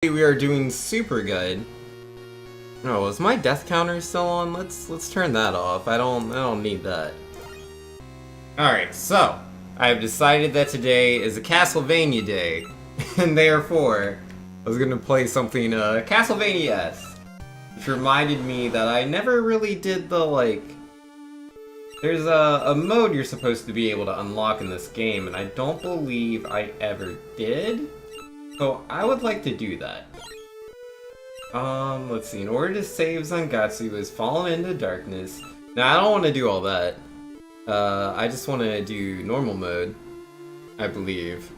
We are doing super good. Oh, is my death counter still on? Let's turn that off. I don't need that. Alright, so I've decided that today is a Castlevania day, and therefore I was gonna play something Castlevania-esque, which reminded me that I never really did the there's a mode you're supposed to be able to unlock in this game, and I don't believe I ever did. So I would like to do that. Let's see. In order to save Zangetsu has fallen into darkness. Now I don't want to do all that. I just want to do normal mode, I believe.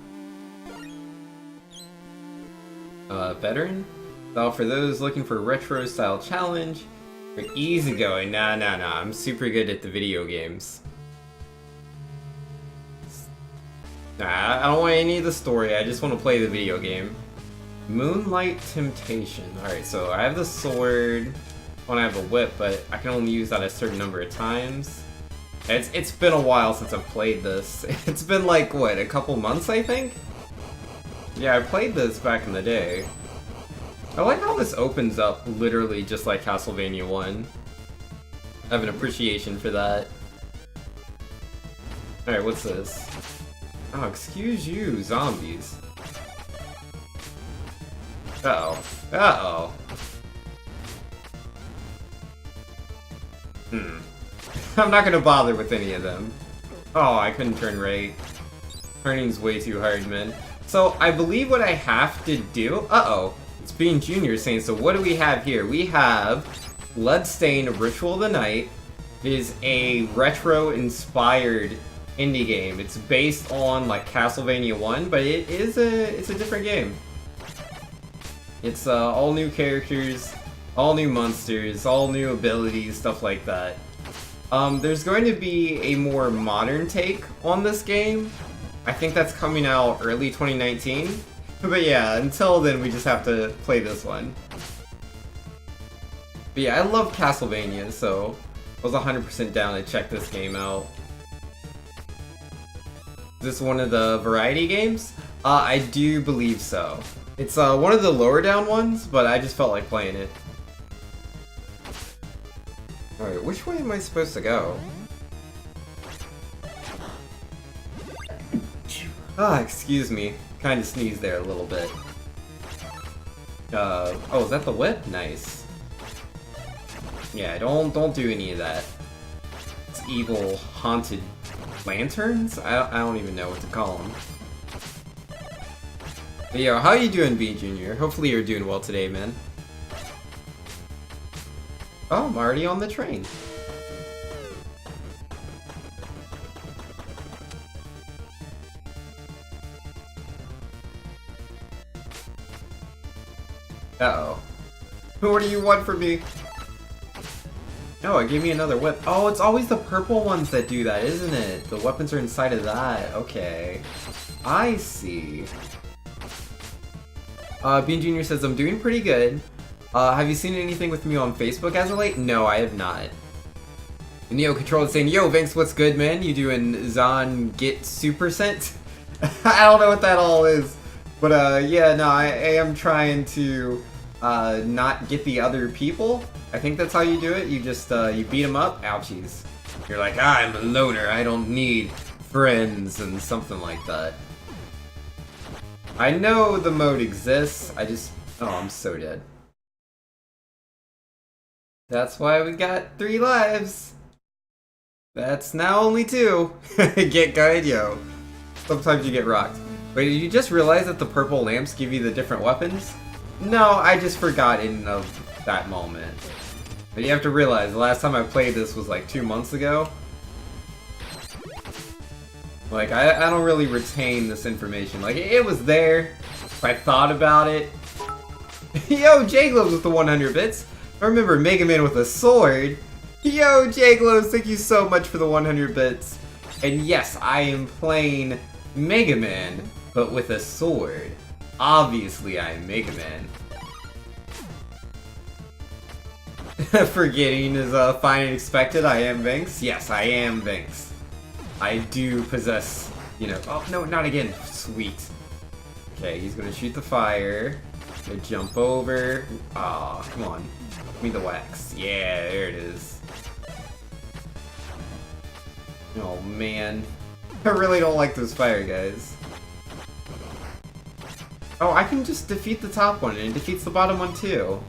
Veteran? So for those looking for a retro style challenge, or easygoing. Nah. I'm super good at the video games. Nah, I don't want any of the story, I just want to play the video game. Moonlight Temptation. Alright, so I have the sword, I have a whip, but I can only use that a certain number of times. It's been a while since I've played this. It's been like, what, a couple months, I think? Yeah, I played this back in the day. I like how this opens up literally just like Castlevania 1. I have an appreciation for that. Alright, what's this? Oh, excuse you, zombies. Uh-oh. Uh-oh. I'm not gonna bother with any of them. Oh, I couldn't turn right. Turning's way too hard, man. So, I believe what I have to do... Uh-oh. It's Bean Jr. saying, so what do we have here? We have Bloodstained Ritual of the Night. It is a retro-inspired indie game. It's based on like Castlevania 1, but it's a different game. It's all new characters, all new monsters, all new abilities, stuff like that. There's going to be a more modern take on this game. I think that's coming out early 2019. But yeah, until then we just have to play this one. But yeah, I love Castlevania, so I was 100% down to check this game out. Is this one of the variety games? I do believe so. It's one of the lower down ones, but I just felt like playing it. Alright, which way am I supposed to go? Ah, excuse me. Kinda sneezed there a little bit. Oh, is that the whip? Nice. Yeah, don't do any of that. It's evil, haunted lanterns? I don't even know what to call them. But yo, how you doing, B Jr.? Hopefully you're doing well today, man. Oh, I'm already on the train. Uh-oh. What do you want from me? Oh, it gave me another whip. Oh, it's always the purple ones that do that, isn't it? The weapons are inside of that. Okay. I see. Bean Jr. says, I'm doing pretty good. Have you seen anything with me on Facebook as of late? No, I have not. And Neo Control is saying, yo, Vince, what's good, man? You doing Zangetsu %? I don't know what that all is. But, yeah, no, I am trying to not get the other people. I think that's how you do it. You just, you beat them up. Ouchies. You're like, I'm a loner. I don't need friends and something like that. I know the mode exists. I just... Oh, I'm so dead. That's why we got 3 lives. That's now only 2. Get good, yo. Sometimes you get rocked. Wait, did you just realize that the purple lamps give you the different weapons? No, I just forgot in that moment. But you have to realize, the last time I played this was like 2 months ago. Like, I don't really retain this information. Like, it was there. If I thought about it. Yo, J-Gloves with the 100 bits. I remember Mega Man with a sword. Yo, J-Gloves, thank you so much for the 100 bits. And yes, I am playing Mega Man, but with a sword. Obviously, I am Mega Man. Forgetting is fine and expected. I am Vinx. Yes, I am Vinx. I do possess, you know... Oh, no, not again. Sweet. Okay, he's gonna shoot the fire. They jump over. Aw, come on. Give me the wax. Yeah, there it is. Oh man. I really don't like those fire guys. Oh, I can just defeat the top one and it defeats the bottom one too.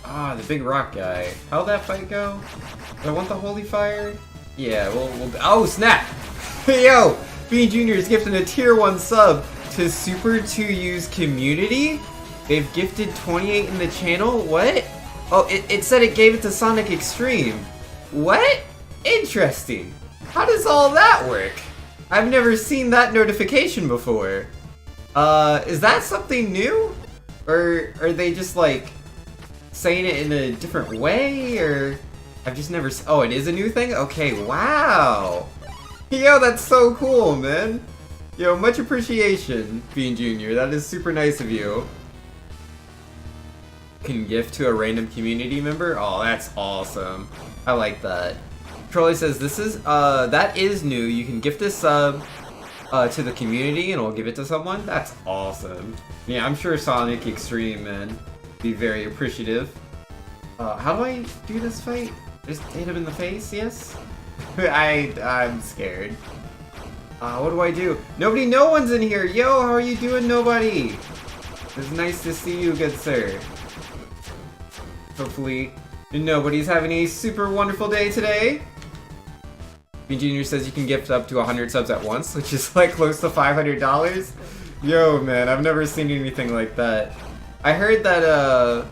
Ah, the big rock guy. How'd that fight go? Do I want the holy fire? Yeah, we'll oh snap! Yo! Bean Jr. is gifting a tier 1 sub to SuperTwoU's community. They've gifted 28 in the channel? What? Oh, it said it gave it to Sonic Extreme. What? Interesting. How does all that work? I've never seen that notification before. Is that something new? Or are they just like saying it in a different way? Or I've just never oh, it is a new thing? Okay, wow. Yo, that's so cool, man. Yo, much appreciation, Bean Jr. That is super nice of you. Can gift to a random community member? Oh, that's awesome. I like that. Trolley says this is that is new. You can gift this sub to the community and we'll give it to someone. That's awesome. Yeah, I'm sure Sonic Extreme, man, be very appreciative. How do I do this fight? Just hit him in the face, yes? I'm scared. What do I do? Nobody, no one's in here. Yo, how are you doing, nobody? It's nice to see you, good sir. Hopefully, nobody's having a super wonderful day today. Bean Jr. says you can gift up to 100 subs at once, which is like close to $500. Yo, man, I've never seen anything like that. I heard that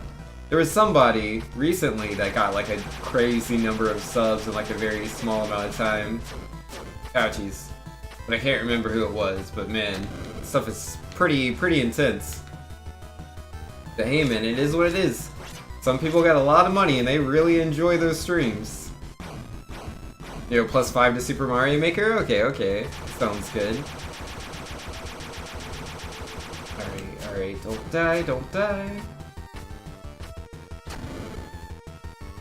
there was somebody recently that got like a crazy number of subs in like a very small amount of time. Ouchies. But I can't remember who it was, but man, stuff is pretty intense. But hey man, it is what it is. Some people got a lot of money and they really enjoy those streams. Yo, +5 to Super Mario Maker? Okay. Sounds good. Alright, don't die.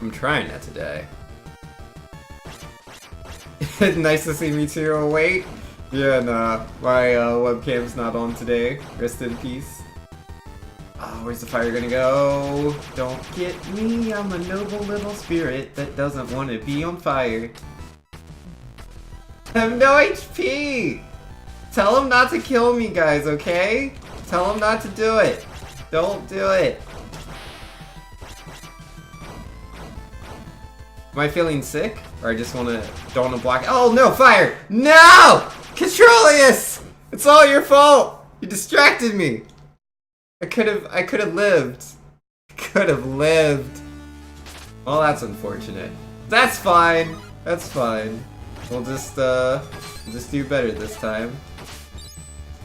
I'm trying not to die. Nice to see me too. Oh wait. Yeah, nah. My webcam's not on today. Rest in peace. Oh, where's the fire gonna go? Don't get me. I'm a noble little spirit that doesn't want to be on fire. I have no HP! Tell him not to kill me, guys, okay? Tell him not to do it. Don't do it. Am I feeling sick? Or I just don't want to block? Oh no, fire! No! Controlius! It's all your fault! You distracted me! I could have lived. Could have lived. Well, that's unfortunate. That's fine. That's fine. We'll just do better this time.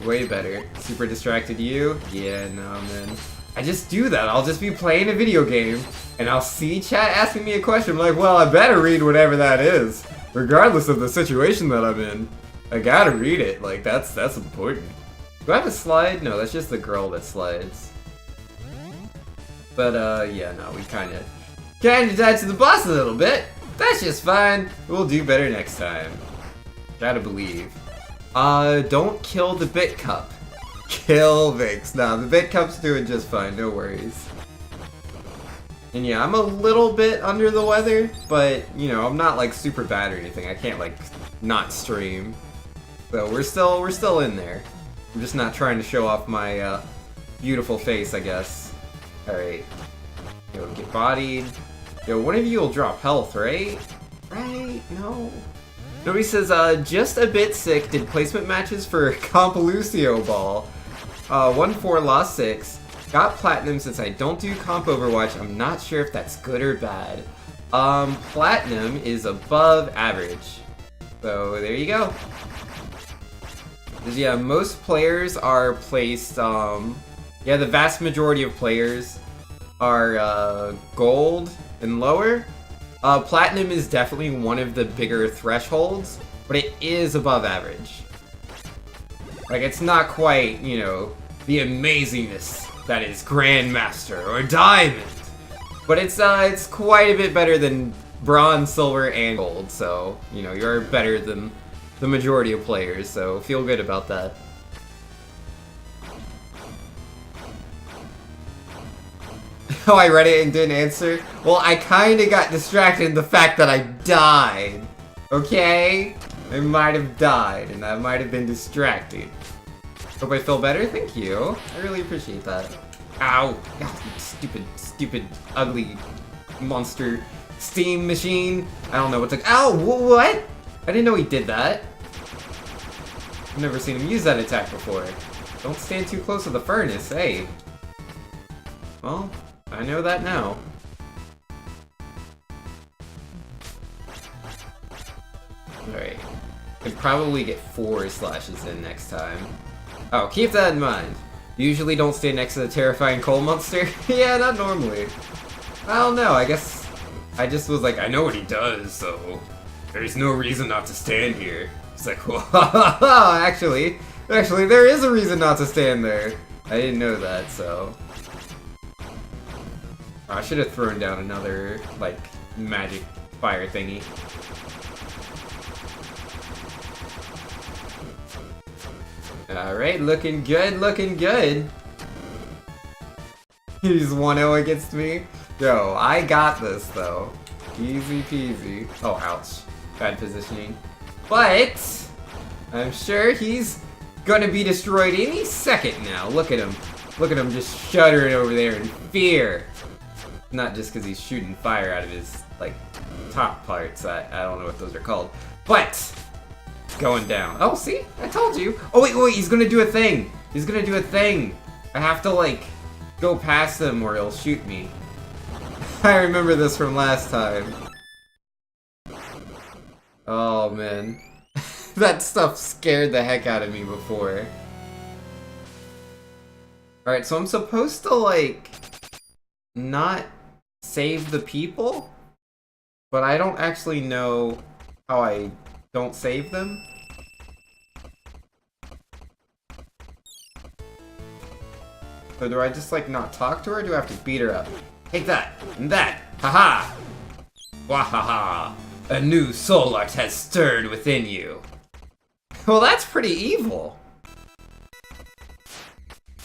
Way better. Super distracted you? Yeah, no, man. I just do that. I'll just be playing a video game, and I'll see chat asking me a question. I'm like, well, I better read whatever that is, regardless of the situation that I'm in. I gotta read it. Like, that's important. Do I have a slide? No, that's just the girl that slides. But, yeah, no, we kinda died to the boss a little bit. That's just fine. We'll do better next time. Gotta believe. Don't kill the Bit Cup. Kill Vix. Nah, the Bit Cup's doing just fine, no worries. And yeah, I'm a little bit under the weather, but, you know, I'm not, like, super bad or anything. I can't, like, not stream. So we're still in there. I'm just not trying to show off my, beautiful face, I guess. Alright. Yo, get bodied. Yo, one of you will drop health, right? Right? No. Nobody says, just a bit sick, did placement matches for Comp-Lucio Ball. 1-4, lost 6. Got platinum since I don't do comp Overwatch. I'm not sure if that's good or bad. Platinum is above average. So, there you go. Yeah, most players are placed, yeah, the vast majority of players are, gold and lower. Platinum is definitely one of the bigger thresholds, but it is above average. Like, it's not quite, you know, the amazingness that is Grandmaster or Diamond. But it's quite a bit better than Bronze, Silver, and Gold, so, you know, you're better than the majority of players, so feel good about that. Oh, I read it and didn't answer? Well, I kinda got distracted in the fact that I died. Okay? I might have died, and I might have been distracted. Hope I feel better? Thank you. I really appreciate that. Ow! Oh, stupid, ugly monster steam machine. I don't know what to- Ow! What? I didn't know he did that. I've never seen him use that attack before. Don't stand too close to the furnace, hey. Well, I know that now. Alright. Could probably get 4 slashes in next time. Oh, keep that in mind. Usually don't stay next to the terrifying coal monster. Yeah, not normally. I don't know, I guess I just was like, I know what he does, so there's no reason not to stand here. It's like, well, actually, there is a reason not to stand there. I didn't know that, so. I should have thrown down another, like, magic fire thingy. Alright, looking good, looking good. He's 1-0 against me. Yo, I got this, though. Easy peasy. Oh, ouch. Bad positioning. But I'm sure he's gonna be destroyed any second now. Look at him. Look at him just shuddering over there in fear. Not just because he's shooting fire out of his, like, top parts. I don't know what those are called. But going down. Oh, see? I told you. Oh, wait, he's gonna do a thing. He's gonna do a thing. I have to, like, go past him or he'll shoot me. I remember this from last time. Oh, man. That stuff scared the heck out of me before. Alright, so I'm supposed to, like, not save the people? But I don't actually know how I don't save them. So do I just, like, not talk to her, or do I have to beat her up? Take that! And that! Haha! Wahaha! A new soul art has stirred within you. Well, that's pretty evil.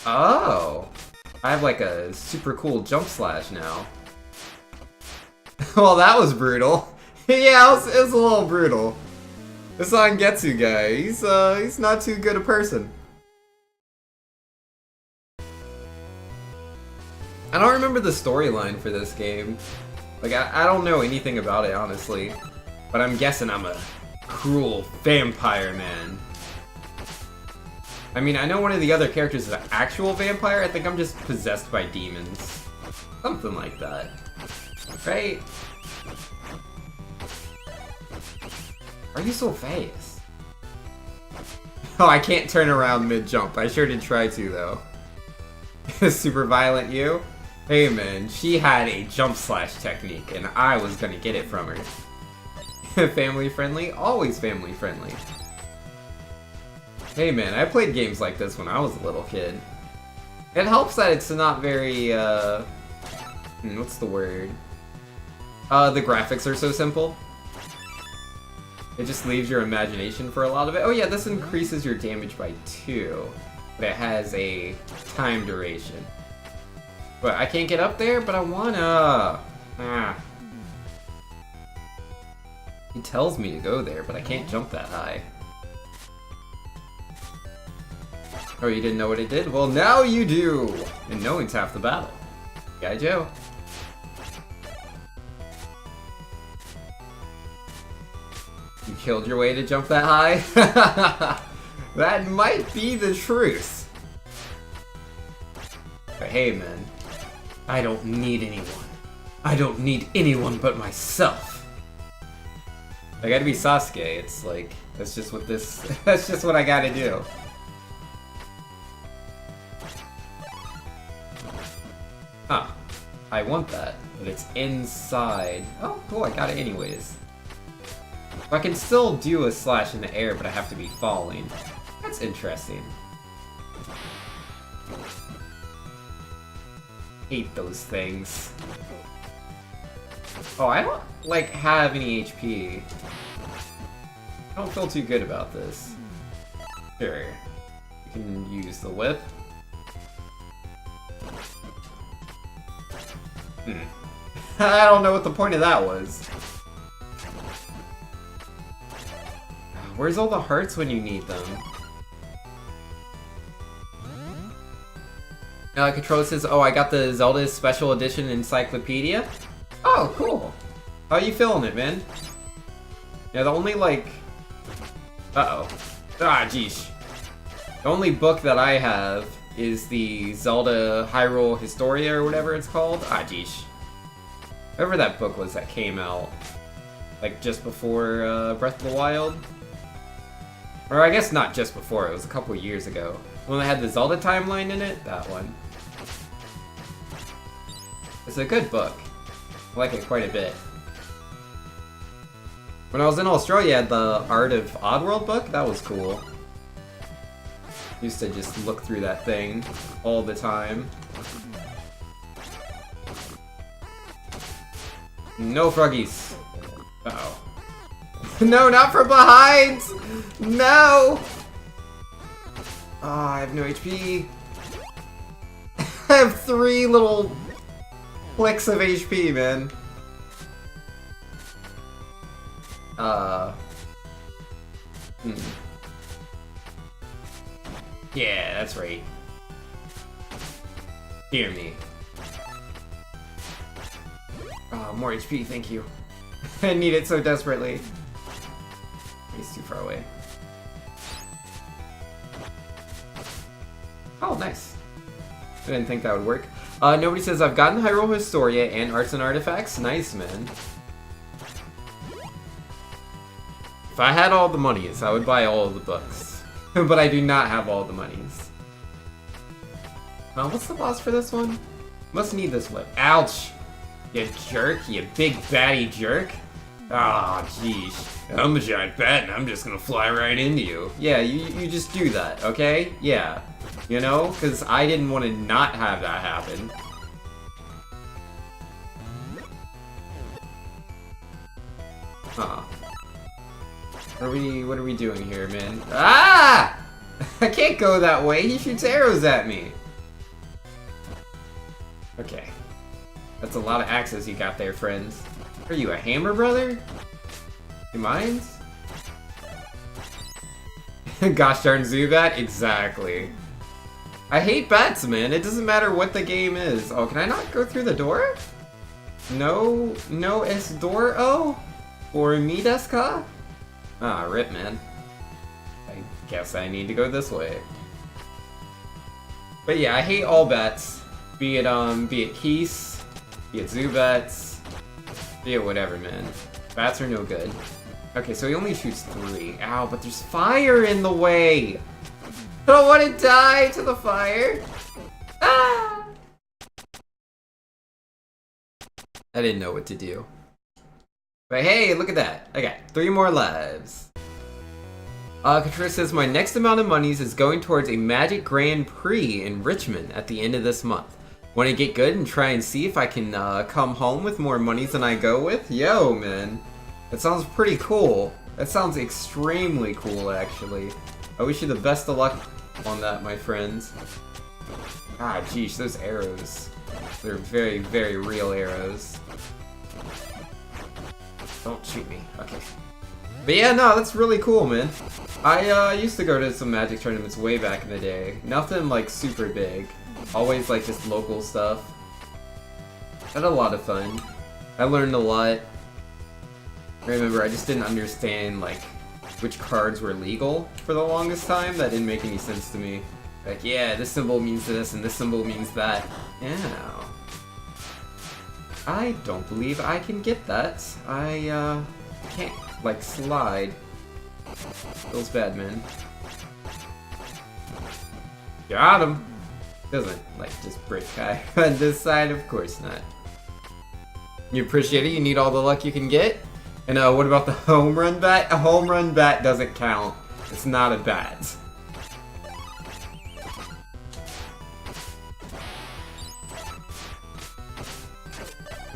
Oh. I have, like, a super cool jump slash now. Well, that was brutal. Yeah, it was a little brutal. This Zangetsu guy, he's not too good a person. I don't remember the storyline for this game. Like, I don't know anything about it, honestly. But I'm guessing I'm a cruel vampire man. I mean, I know one of the other characters is an actual vampire. I think I'm just possessed by demons. Something like that. Right? Are you so fast? Oh, I can't turn around mid-jump. I sure did try to, though. Super violent you? Hey man, she had a jump slash technique, and I was gonna get it from her. Family friendly? Always family friendly. Hey man, I played games like this when I was a little kid. It helps that it's not very, what's the word? The graphics are so simple. It just leaves your imagination for a lot of it. Oh yeah, this increases your damage by 2, but it has a time duration. But I can't get up there, but I wanna. He tells me to go there, but I can't jump that high. Oh, you didn't know what it did? Well, now you do! And knowing's half the battle. Guy Joe. You killed your way to jump that high? That might be the truth. But hey, man. I don't need anyone. I don't need anyone but myself. I gotta be Sasuke. It's like, that's just what this, that's just what I gotta do. Huh. I want that, but it's inside. Oh, cool, I got it anyways. I can still do a slash in the air, but I have to be falling. That's interesting. Hate those things. Oh, I don't, like, have any HP. I don't feel too good about this. Sure. You can use the whip. I don't know what the point of that was. Where's all the hearts when you need them? Controller says, oh, I got the Zelda Special Edition Encyclopedia. Oh, cool. How you feeling it, man? Yeah, the only, like... Uh-oh. Ah, jeez. The only book that I have is the Zelda Hyrule Historia, or whatever it's called. Ah, jeez. Whatever that book was that came out, like, just before Breath of the Wild. Or I guess not just before, it was a couple years ago. When I had the Zelda timeline in it, that one. It's a good book. I like it quite a bit. When I was in Australia, I had the Art of Oddworld book. That was cool. Used to just look through that thing all the time. No froggies. Uh-oh. No, not from behind! No! Oh, I have no HP. I have 3 little flicks of HP, man. Yeah, that's right. Hear me. Oh, more HP, thank you. I need it so desperately. He's too far away. Oh, nice. I didn't think that would work. Nobody says, I've gotten Hyrule Historia and Arts and Artifacts. Nice, man. If I had all the monies, I would buy all of the books. But I do not have all the monies. What's the boss for this one? Must need this whip. Ouch! You jerk, you big batty jerk. Ah, oh, jeez. I'm a giant bat and I'm just gonna fly right into you. Yeah, you just do that, okay? Yeah. You know? Because I didn't want to not have that happen. Huh. What are we doing here, man? Ah! I can't go that way. He shoots arrows at me. Okay. That's a lot of axes you got there, friends. Are you a hammer brother? You mind? Gosh darn Zubat? Exactly. I hate bats, man. It doesn't matter what the game is. Oh, can I not go through the door? No es door? Oh? Or me desu ka? Ah, rip, man. I guess I need to go this way. But yeah, I hate all bats. Be it Keese, be it Zubats, be it whatever, man. Bats are no good. Okay, so he only shoots 3. Ow, but there's fire in the way! I don't want to die to the fire! Ah! I didn't know what to do. But hey, look at that. I got 3 more lives. Katrina says, my next amount of monies is going towards a Magic Grand Prix in Richmond at the end of this month. Want to get good and try and see if I can come home with more monies than I go with? Yo, man. That sounds pretty cool. That sounds extremely cool, actually. I wish you the best of luck on that, my friends. Ah, geez, those arrows. They're very, very real arrows. Don't shoot me. Okay. But yeah, no, that's really cool, man. I used to go to some Magic tournaments way back in the day. Nothing, like, super big. Always, like, just local stuff. Had a lot of fun. I learned a lot. I remember I just didn't understand, like, which cards were legal for the longest time. That didn't make any sense to me. Like, yeah, this symbol means this and this symbol means that. Yeah. I don't believe I can get that. I can't, like, slide. Feels bad, man. Got him! Doesn't, like, just break high on this side? Of course not. You appreciate it? You need all the luck you can get? And what about the home run bat? A home run bat doesn't count. It's not a bat.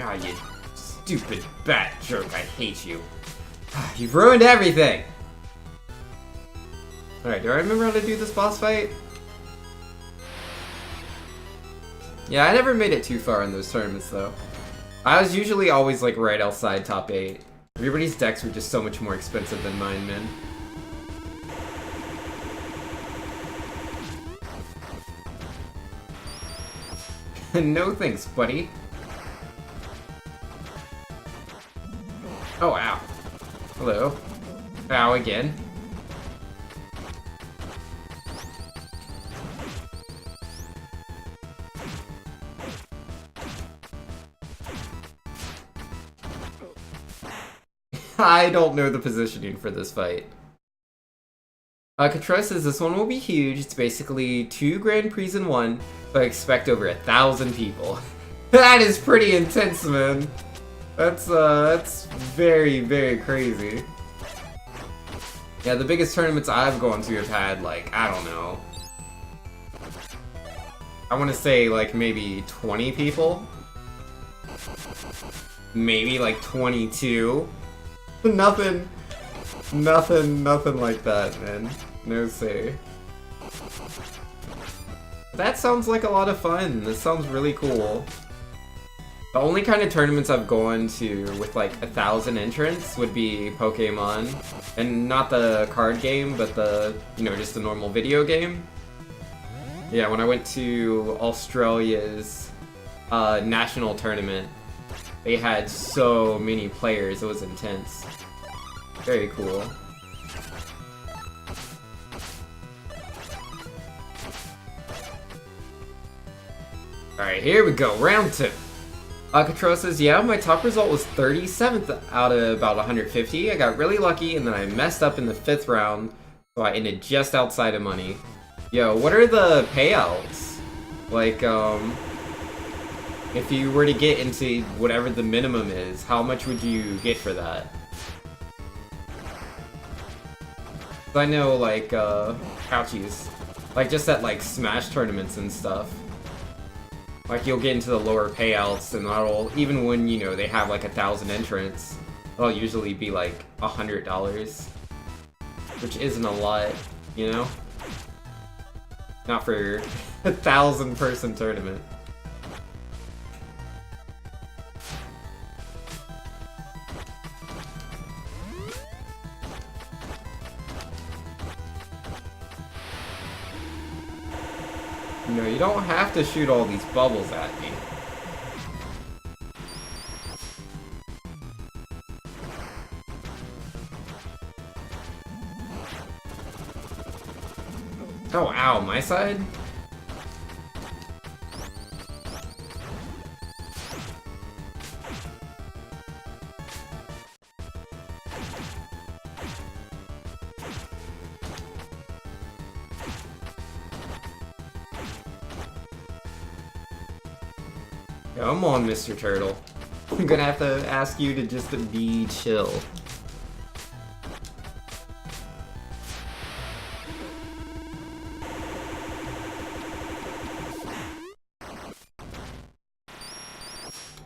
Ah, you stupid bat jerk. I hate you. You've ruined everything! Alright, do I remember how to do this boss fight? Yeah, I never made it too far in those tournaments, though. I was usually always like right outside top 8. Everybody's decks were just so much more expensive than mine, man. No thanks, buddy. Oh, ow. Hello. Ow again. I don't know the positioning for this fight. Katro says this one will be huge. It's basically 2 Grand Prix in one, so I expect over 1,000 people. That is pretty intense, man. That's very, very crazy. Yeah, the biggest tournaments I've gone to have had, like, I don't know. I want to say, like, maybe 20 people? Maybe, like, 22? Nothing like that, man. No say. That sounds like a lot of fun. This sounds really cool. The only kind of tournaments I've gone to with like 1,000 entrants would be Pokemon. And not the card game, but the, you know, just the normal video game. Yeah, when I went to Australia's national tournament, they had so many players, it was intense. Very cool. Alright, here we go, round 2. Katro says, yeah, my top result was 37th out of about 150. I got really lucky, and then I messed up in the 5th round, so I ended just outside of money. Yo, what are the payouts? Like, if you were to get into whatever the minimum is, how much would you get for that? I know, like, ouchies. Like, just at, like, Smash tournaments and stuff. Like, you'll get into the lower payouts, and that'll, even when, you know, they have, like, 1,000 entrants, it'll usually be, like, $100. Which isn't a lot, you know? Not for a 1,000-person tournament. You know, you don't have to shoot all these bubbles at me. Oh, ow, my side? Come on, Mr. Turtle. I'm gonna have to ask you to just be chill.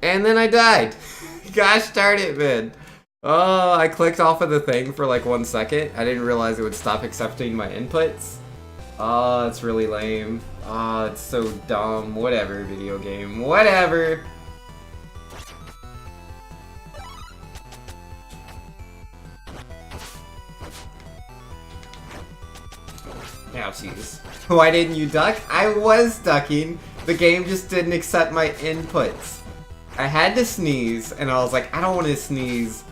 And then I died. Gosh darn it, man. Oh, I clicked off of the thing for like 1 second. I didn't realize it would stop accepting my inputs. Oh, it's really lame. Oh, it's so dumb. Whatever, video game. Whatever. Ouchies. Why didn't you duck? I was ducking. The game just didn't accept my inputs. I had to sneeze, and I was like, I don't want to sneeze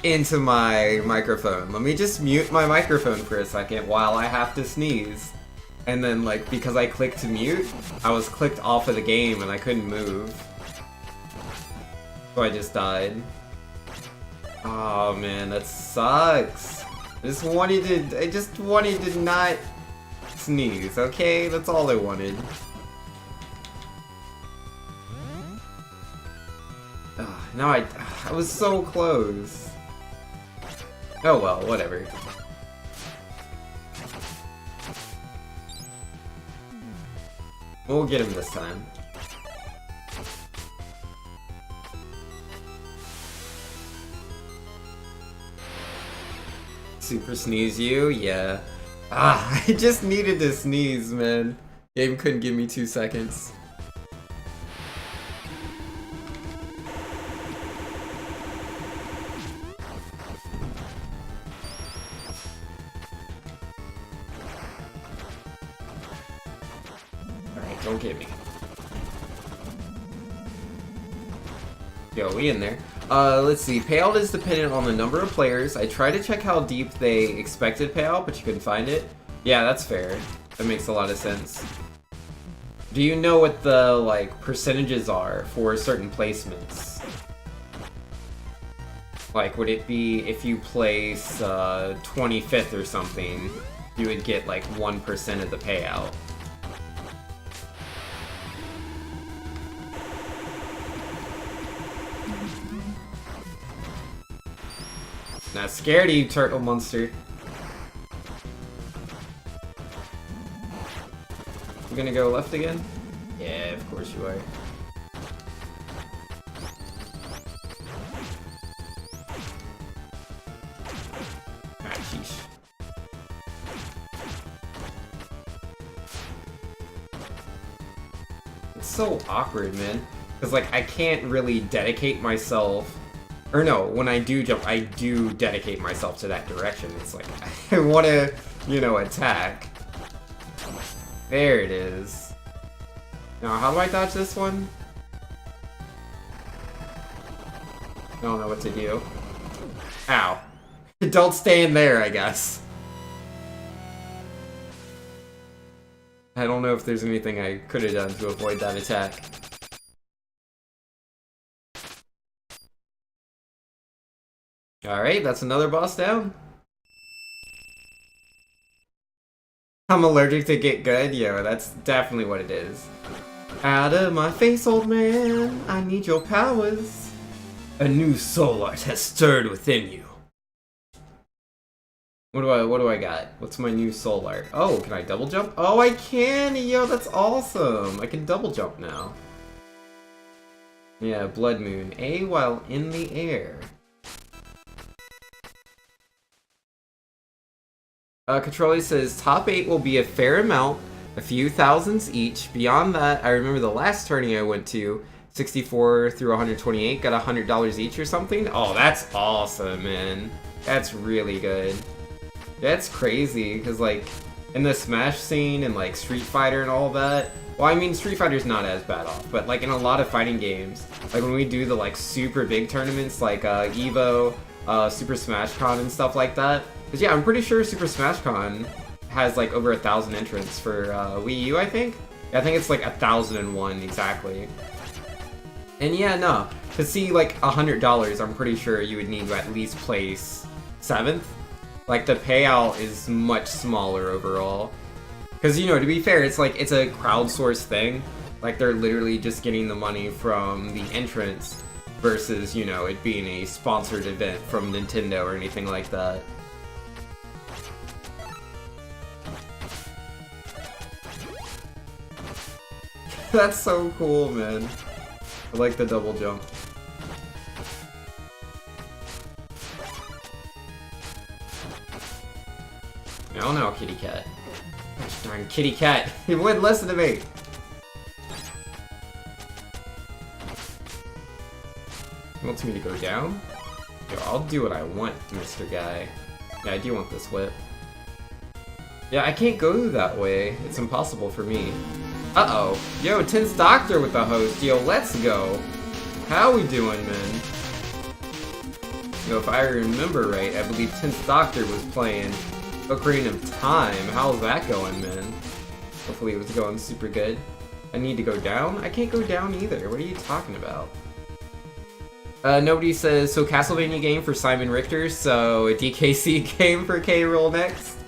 into my microphone. Let me just mute my microphone for a second while I have to sneeze. And then, like, because I clicked to mute, I was clicked off of the game and I couldn't move. So I just died. Oh man, that sucks. I just wanted to not sneeze, okay? That's all I wanted. Now I was so close. Oh well, whatever. We'll get him this time. Super sneeze you? Yeah. Ah, I just needed to sneeze, man. Game couldn't give me 2 seconds. Don't get me. Yo, we in there. Let's see. Payout is dependent on the number of players. I tried to check how deep they expected payout, but you couldn't find it. Yeah, that's fair. That makes a lot of sense. Do you know what the, like, percentages are for certain placements? Like, would it be if you place 25th or something, you would get, like, 1% of the payout? Not scared of you, turtle monster. You gonna go left again? Yeah, of course you are. Ah, sheesh. It's so awkward, man. Because, like, I can't really dedicate myself. Or no, when I do jump, I do dedicate myself to that direction. It's like, I want to, you know, attack. There it is. Now, how do I dodge this one? I don't know what to do. Ow. Don't stay in there, I guess. I don't know if there's anything I could have done to avoid that attack. Alright, that's another boss down. I'm allergic to get good? Yo, that's definitely what it is. Out of my face, old man, I need your powers. A new soul art has stirred within you. What do I got? What's my new soul art? Oh, can I double jump? Oh, I can! Yo, that's awesome! I can double jump now. Yeah, Blood Moon. A while in the air. Controller says, top 8 will be a fair amount, a few thousands each. Beyond that, I remember the last tourney I went to, 64 through 128, got $100 each or something. Oh, that's awesome, man. That's really good. That's crazy, because, like, in the Smash scene and, like, Street Fighter and all that, well, I mean, Street Fighter's not as bad off, but, like, in a lot of fighting games, like, when we do the, like, super big tournaments, like, EVO, Super Smash Con and stuff like that, because, yeah, I'm pretty sure Super Smash Con has, like, over 1,000 entrants for Wii U, I think? Yeah, I think it's, like, 1,001 exactly. And, yeah, no. To see, like, $100, I'm pretty sure you would need to at least place 7th. Like, the payout is much smaller overall. Because, you know, to be fair, it's, like, it's a crowdsourced thing. Like, they're literally just getting the money from the entrants versus, you know, it being a sponsored event from Nintendo or anything like that. That's so cool, man. I like the double jump. Oh no, kitty cat. Gosh darn kitty cat. He wouldn't listen to me. He wants me to go down? Yo, I'll do what I want, Mr. Guy. Yeah, I do want this whip. Yeah, I can't go that way. It's impossible for me. Uh-oh. Yo, Tense Doctor with the host. Yo, let's go. How we doing, man? Yo, if I remember right, I believe Tense Doctor was playing Ocarina of Time. How's that going, man? Hopefully it was going super good. I need to go down? I can't go down either. What are you talking about? Nobody says, so Castlevania game for Simon Richter, so a DKC game for K-Roll next?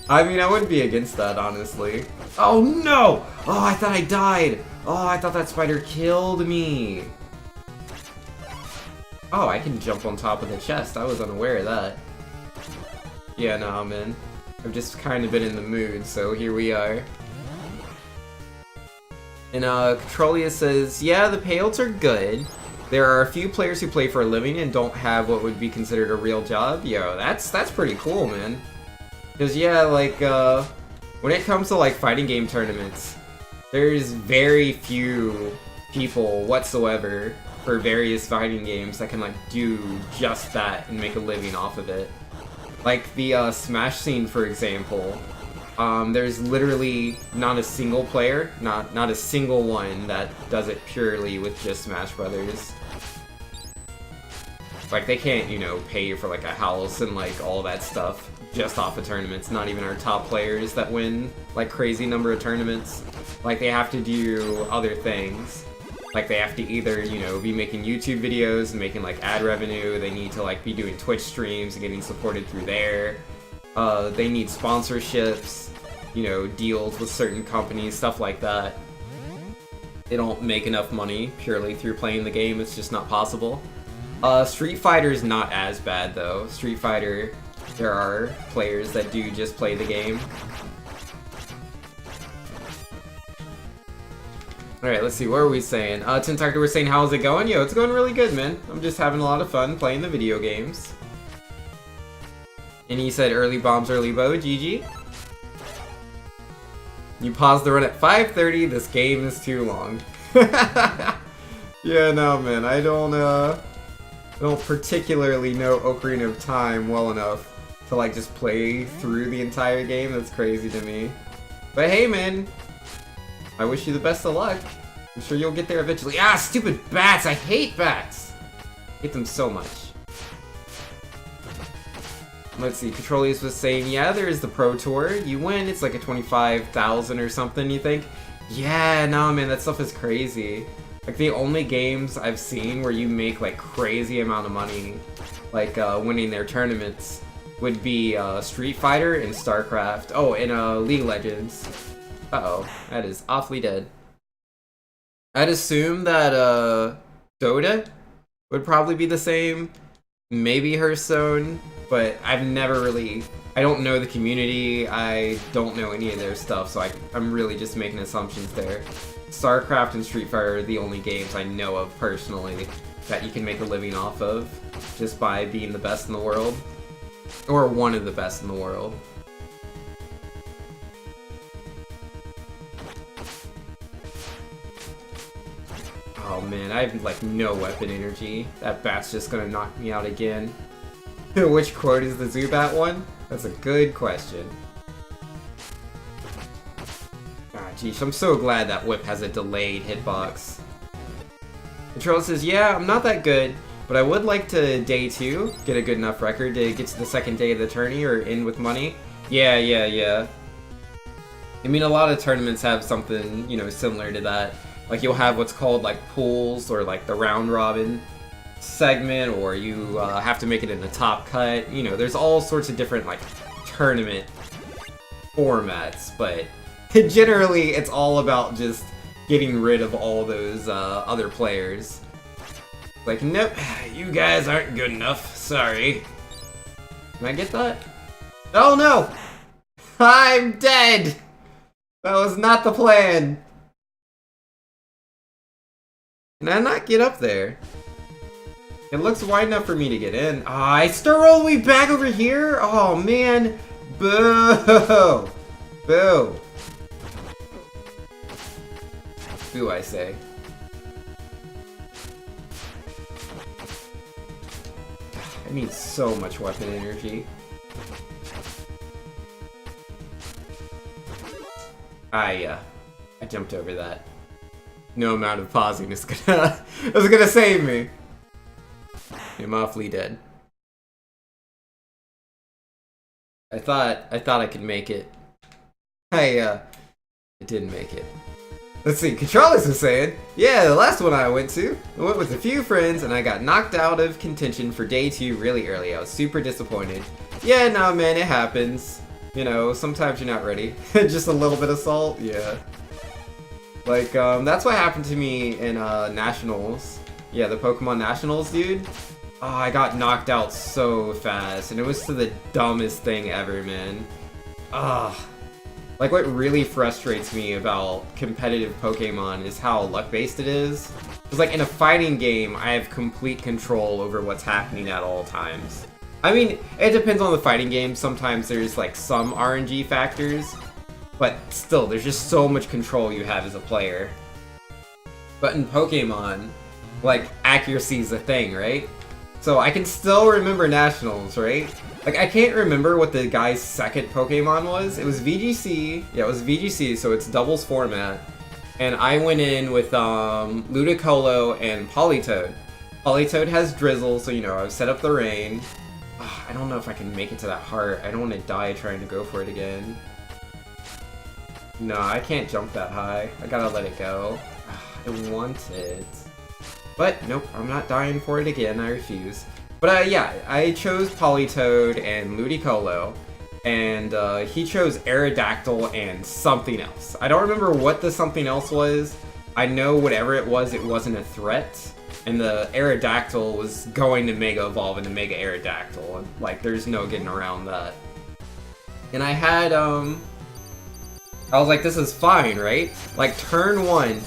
I mean, I wouldn't be against that, honestly. Oh no! Oh, I thought I died! Oh, I thought that spider killed me! Oh, I can jump on top of the chest. I was unaware of that. Yeah, nah, man. I've just kind of been in the mood, so here we are. And, Controlia says, yeah, the payouts are good. There are a few players who play for a living and don't have what would be considered a real job. Yo, that's pretty cool, man. Because, yeah, like, when it comes to, like, fighting game tournaments, there's very few people whatsoever for various fighting games that can, like, do just that and make a living off of it. Like, the Smash scene, for example, There's literally not a single player, not a single one that does it purely with just Smash Brothers. Like, they can't, you know, pay you for, like, a house and, like, all that stuff just off of tournaments. Not even our top players that win, like, crazy number of tournaments. Like, they have to do other things. Like, they have to either, you know, be making YouTube videos and making, like, ad revenue. They need to, like, be doing Twitch streams and getting supported through there. They need sponsorships, you know, deals with certain companies, stuff like that. They don't make enough money purely through playing the game. It's just not possible. Street Fighter's not as bad, though. Street Fighter, there are players that do just play the game. Alright, let's see, what are we saying? Tintarctor, we're saying, how's it going? Yo, it's going really good, man. I'm just having a lot of fun playing the video games. And he said, early bombs, early bow, GG. You paused the run at 5:30, this game is too long. Yeah, no, man, I don't particularly know Ocarina of Time well enough to, like, just play through the entire game. That's crazy to me. But hey, man, I wish you the best of luck. I'm sure you'll get there eventually. Ah, stupid bats! I hate bats! I hate them so much. Let's see, Controlius was saying, yeah, there's the Pro Tour. You win, it's like a 25,000 or something, you think? Yeah, no, man, that stuff is crazy. Like, the only games I've seen where you make, like, crazy amount of money, like, winning their tournaments, would be, Street Fighter and StarCraft. Oh, and, League of Legends. Uh-oh, that is awfully dead. I'd assume that, Dota would probably be the same. Maybe Hearthstone, but I've never really... I don't know the community, I don't know any of their stuff, so I'm really just making assumptions there. StarCraft and Street Fighter are the only games I know of personally that you can make a living off of just by being the best in the world. Or one of the best in the world. Oh man, I have like no weapon energy. That bat's just gonna knock me out again. Which quote is the Zubat one? That's a good question. Ah, geez, I'm so glad that whip has a delayed hitbox. Control says, yeah, I'm not that good, but I would like to day 2, get a good enough record to get to the second day of the tourney or in with money. Yeah. I mean, a lot of tournaments have something, you know, similar to that. Like, you'll have what's called, like, pools, or, like, the round-robin segment, or you have to make it in the top cut. You know, there's all sorts of different, like, tournament formats, but generally, it's all about just getting rid of all those other players. Like, nope, you guys aren't good enough, sorry. Can I get that? Oh, no! I'm dead! That was not the plan! Can I not get up there? It looks wide enough for me to get in. Ah, I still roll the way back over here? Oh, man. Boo! Boo. Boo, I say. I need so much weapon energy. I jumped over that. No amount of pausing is gonna save me. I'm awfully dead. I thought I could make it. I didn't make it. Let's see, Controllers is saying, yeah, the last one I went with a few friends and I got knocked out of contention for day 2 really early. I was super disappointed. Yeah, no, man, it happens. You know, sometimes you're not ready. Just a little bit of salt, yeah. Like, that's what happened to me in, Nationals. Yeah, the Pokemon Nationals, dude. Oh, I got knocked out so fast, and it was the dumbest thing ever, man. Ugh. Like, what really frustrates me about competitive Pokemon is how luck-based it is. Because, like, in a fighting game, I have complete control over what's happening at all times. I mean, it depends on the fighting game. Sometimes there's, like, some RNG factors. But still, there's just so much control you have as a player. But in Pokemon, like, accuracy is a thing, right? So I can still remember Nationals, right? Like, I can't remember what the guy's second Pokemon was. It was VGC. Yeah, it was VGC, so it's doubles format. And I went in with Ludicolo and Politoed. Politoed has Drizzle, so, you know, I've set up the rain. I don't know if I can make it to that heart. I don't want to die trying to go for it again. No, I can't jump that high. I gotta let it go. I want it. But, nope, I'm not dying for it again. I refuse. But, yeah, I chose Politoed and Ludicolo. And, he chose Aerodactyl and something else. I don't remember what the something else was. I know whatever it wasn't a threat. And the Aerodactyl was going to Mega Evolve into Mega Aerodactyl. And, like, there's no getting around that. And I had, I was like, this is fine, right? Like, turn 1,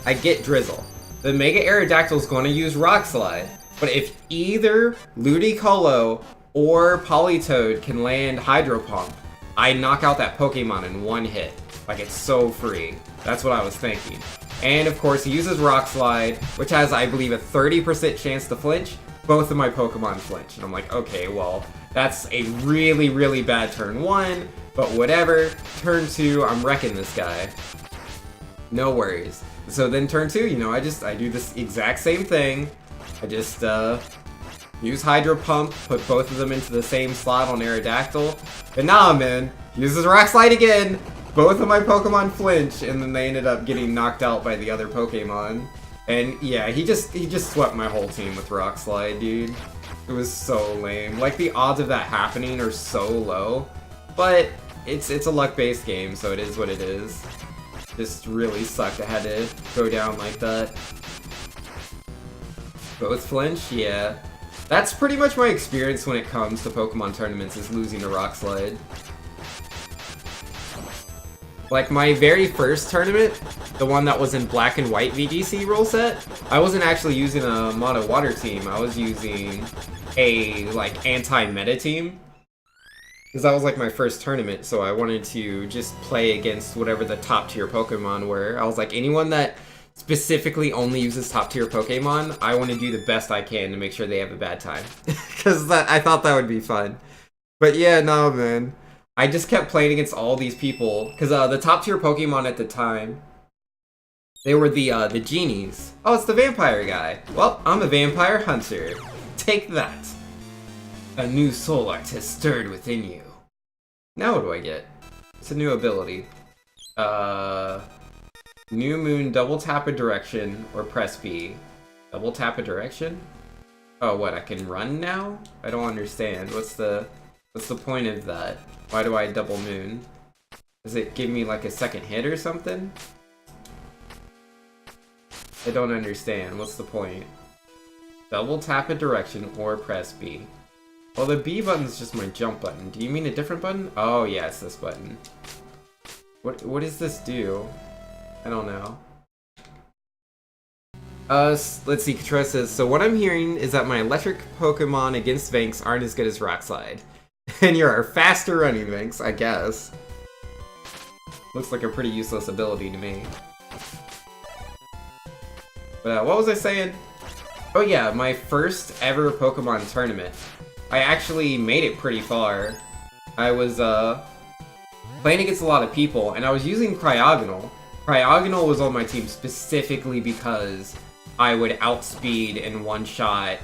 I get Drizzle. The Mega Aerodactyl is going to use Rock Slide. But if either Ludicolo or Politoed can land Hydro Pump, I knock out that Pokemon in one hit. Like, it's so free. That's what I was thinking. And, of course, he uses Rock Slide, which has, I believe, a 30% chance to flinch. Both of my Pokemon flinch. And I'm like, okay, well, that's a really, really bad turn 1, but whatever. Turn 2, I'm wrecking this guy. No worries. So then turn 2, you know, I do this exact same thing. I just, use Hydro Pump, put both of them into the same slot on Aerodactyl. And nah, man, uses Rock Slide again! Both of my Pokemon flinch, and then they ended up getting knocked out by the other Pokemon. And yeah, he just swept my whole team with Rock Slide, dude. It was so lame. Like, the odds of that happening are so low. But it's a luck-based game, so it is what it is. Just really sucked I had to go down like that. Both flinch? Yeah. That's pretty much my experience when it comes to Pokemon tournaments, is losing to Rock Slide. Like, my very first tournament, the one that was in black and white VGC rule set, I wasn't actually using a mono water team. I was using a, like, anti-meta team. Because that was, like, my first tournament, so I wanted to just play against whatever the top tier Pokemon were. I was like, anyone that specifically only uses top tier Pokemon, I want to do the best I can to make sure they have a bad time. Because I thought that would be fun. But yeah, no, man. I just kept playing against all these people, because the top tier Pokemon at the time, they were the genies. Oh, it's the vampire guy. Well, I'm a vampire hunter. Take that. A new soul art has stirred within you. Now what do I get? It's a new ability. New Moon, double tap a direction, or press B. Double tap a direction? Oh, what, I can run now? I don't understand. What's the point of that? Why do I double moon? Does it give me like a second hit or something? I don't understand. What's the point? Double tap a direction or press B. Well, the B button's just my jump button. Do you mean a different button? Oh yeah, it's this button. What does this do? I don't know. Let's see, Katro says, so what I'm hearing is that my electric Pokemon against Vanks aren't as good as Rock Slide. And you're a faster running Vanks, I guess. Looks like a pretty useless ability to me. But what was I saying? Oh yeah, my first ever Pokemon tournament. I actually made it pretty far. I was playing against a lot of people, and I was using Cryogonal. Cryogonal was on my team specifically because I would outspeed and one-shot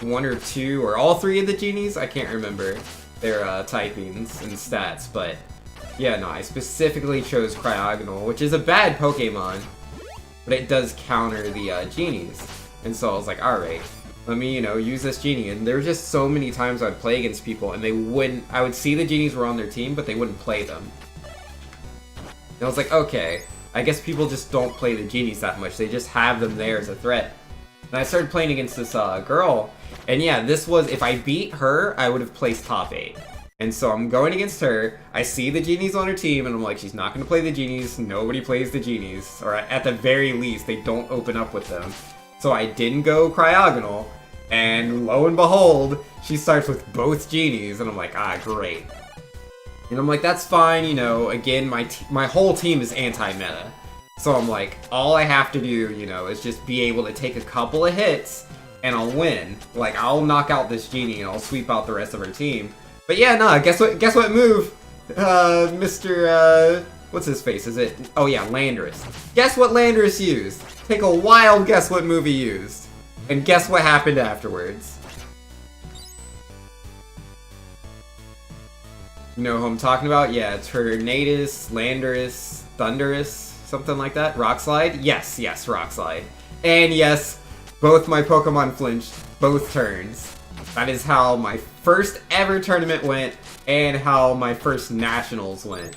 one or two or all three of the genies. I can't remember their typings and stats, but yeah, no, I specifically chose Cryogonal, which is a bad Pokemon, but it does counter the genies. And so I was like, alright, let me, you know, use this genie. And there were just so many times I'd play against people and they wouldn't, I would see the genies were on their team, but they wouldn't play them. And I was like, okay, I guess people just don't play the genies that much. They just have them there as a threat. And I started playing against this girl, and yeah, this was, if I beat her, I would have placed top 8. And so I'm going against her, I see the genies on her team, and I'm like, she's not going to play the genies, nobody plays the genies. Or at the very least, they don't open up with them. So I didn't go Cryogonal, and lo and behold, she starts with both genies, and I'm like, ah, great. And I'm like, that's fine, you know, again, my whole team is anti-meta. So I'm like, all I have to do, you know, is just be able to take a couple of hits and I'll win. Like, I'll knock out this genie and I'll sweep out the rest of our team. But yeah, nah, guess what move? Mr. What's his face? Is it? Oh yeah, Landorus. Guess what Landorus used? Take a wild guess what move he used. And guess what happened afterwards. You know who I'm talking about? Yeah, Tornadus, Landorus, Thundurus, something like that. Rock Slide? Yes, Rock Slide. And yes, both my Pokemon flinched both turns. That is how my first ever tournament went, and how my first nationals went.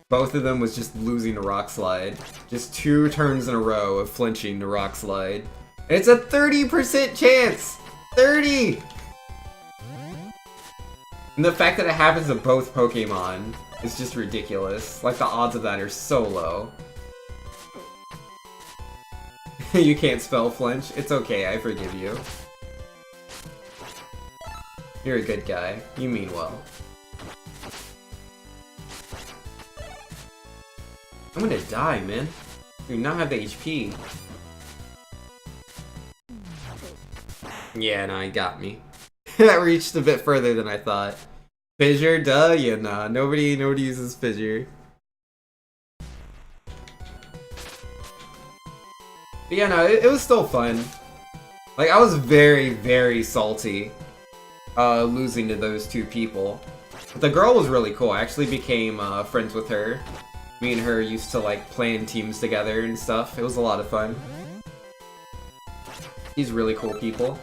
Both of them was just losing to Rock Slide. Just 2 turns in a row of flinching to Rock Slide. And it's a 30% chance! 30! And the fact that it happens to both Pokemon is just ridiculous. Like, the odds of that are so low. You can't spell flinch. It's okay, I forgive you. You're a good guy. You mean well. I'm gonna die, man. I do not have the HP. Yeah, nah, he got me. That reached a bit further than I thought. Fissure? Duh? Yeah, nah. Nobody uses Fissure. But yeah, no, it was still fun. Like, I was very, very salty losing to those 2 people. But the girl was really cool. I actually became friends with her. Me and her used to, like, play in teams together and stuff. It was a lot of fun. These really cool people.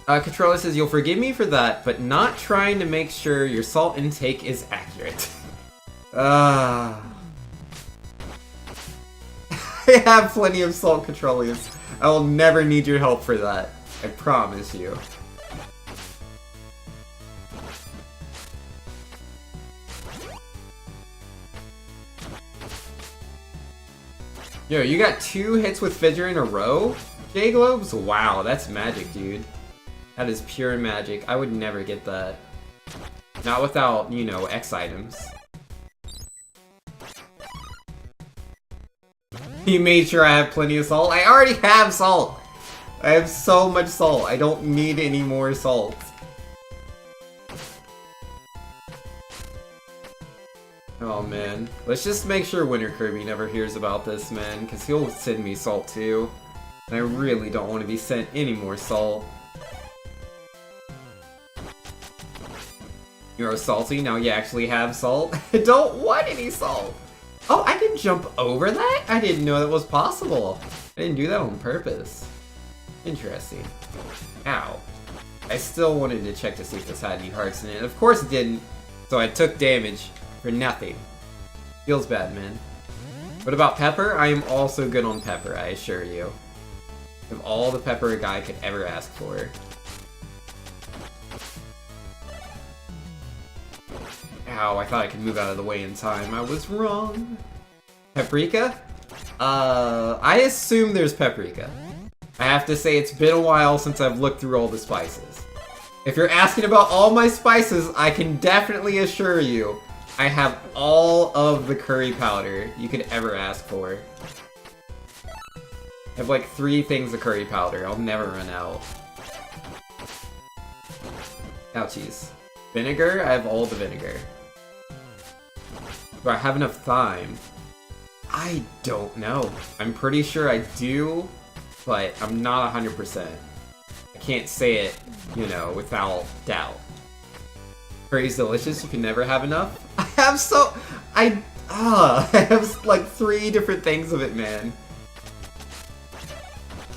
Controller says, you'll forgive me for that, but not trying to make sure your salt intake is accurate. I have plenty of salt controllers. I will never need your help for that. I promise you. Yo, you got 2 hits with Fissure in a row? J-Globes? Wow, that's magic, dude. That is pure magic. I would never get that. Not without, you know, X items. He made sure I have plenty of salt. I already have salt! I have so much salt. I don't need any more salt. Oh man. Let's just make sure Winter Kirby never hears about this, man, because he'll send me salt too. And I really don't want to be sent any more salt. You're salty? Now you actually have salt? I don't want any salt! Oh, I can jump over that? I didn't know that was possible. I didn't do that on purpose. Interesting. Ow. I still wanted to check to see if this had any hearts in it. Of course it didn't. So I took damage for nothing. Feels bad, man. What about Pepper? I am also good on Pepper, I assure you. I have all the Pepper a guy could ever ask for. Ow, I thought I could move out of the way in time. I was wrong. Paprika? I assume there's paprika. I have to say it's been a while since I've looked through all the spices. If you're asking about all my spices, I can definitely assure you I have all of the curry powder you could ever ask for. I have like 3 things of curry powder. I'll never run out. Ouchies. Vinegar? I have all the vinegar. Do I have enough thyme? I don't know. I'm pretty sure I do, but I'm not 100%. I can't say it, you know, without doubt. Curry's delicious, you can never have enough. I have I have like 3 different things of it, man.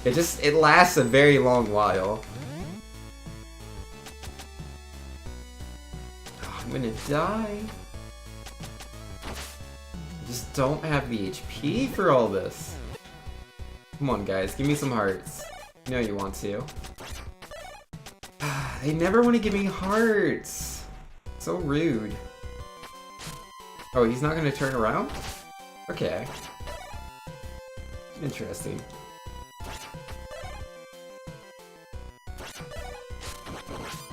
It lasts a very long while. Oh, I'm gonna die. I just don't have the HP for all this. Come on, guys, give me some hearts. You know you want to. They never want to give me hearts. So rude. Oh, he's not gonna turn around? Okay. Interesting.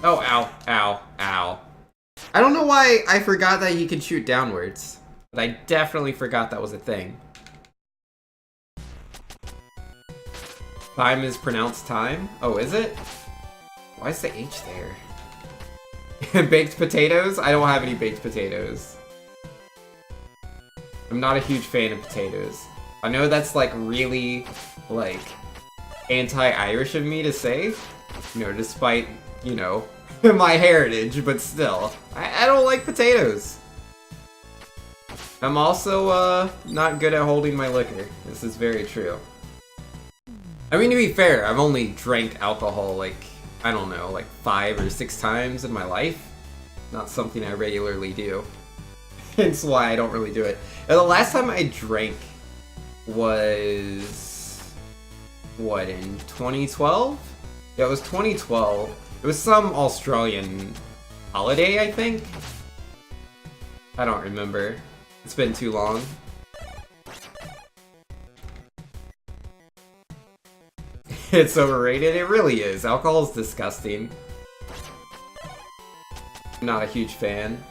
Oh, ow, ow, ow. I don't know why I forgot that he could shoot downwards, but I definitely forgot that was a thing. Time is pronounced time? Oh, is it? Why is the H there? Baked potatoes? I don't have any baked potatoes. I'm not a huge fan of potatoes. I know that's like really, like, anti-Irish of me to say. You know, despite, you know, my heritage, but still. I don't like potatoes. I'm also, not good at holding my liquor. This is very true. I mean, to be fair, I've only drank alcohol, like, I don't know, like 5 or 6 times in my life. Not something I regularly do. Hence why I don't really do it. And the last time I drank was... what, in 2012? Yeah, it was 2012. It was some Australian holiday, I think? I don't remember. It's been too long. It's overrated? It really is. Alcohol is disgusting. I'm not a huge fan.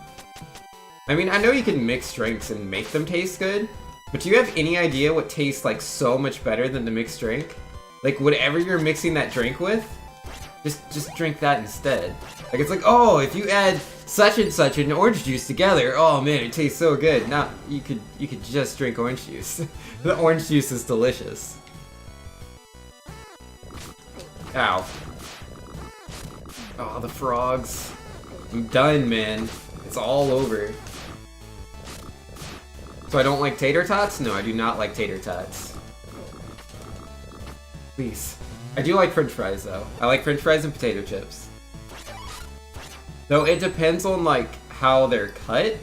I mean, I know you can mix drinks and make them taste good, but do you have any idea what tastes like so much better than the mixed drink? Like, whatever you're mixing that drink with, just drink that instead. Like, it's like, oh, if you add such and such and orange juice together, oh man, it tastes so good. Now, you could just drink orange juice. The orange juice is delicious. Ow. Oh, the frogs. I'm done, man. It's all over. So I don't like tater tots? No, I do not like tater tots. Please. I do like french fries, though. I like french fries and potato chips. Though it depends on, like, how they're cut,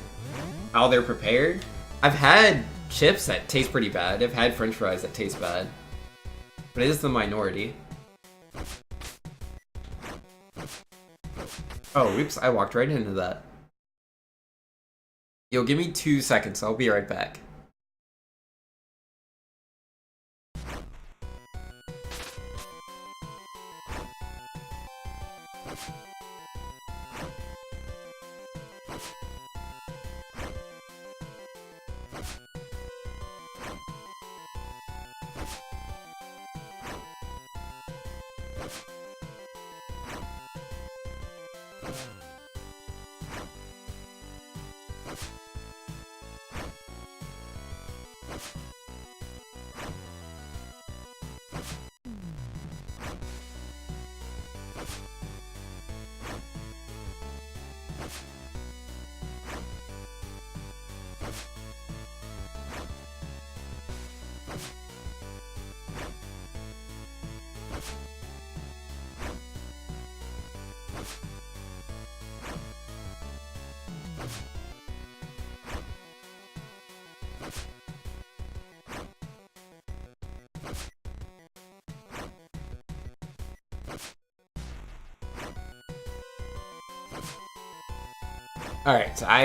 how they're prepared. I've had chips that taste pretty bad. I've had french fries that taste bad. But it is the minority. Oh, oops, I walked right into that. Yo, give me 2 seconds, I'll be right back. Alright, so I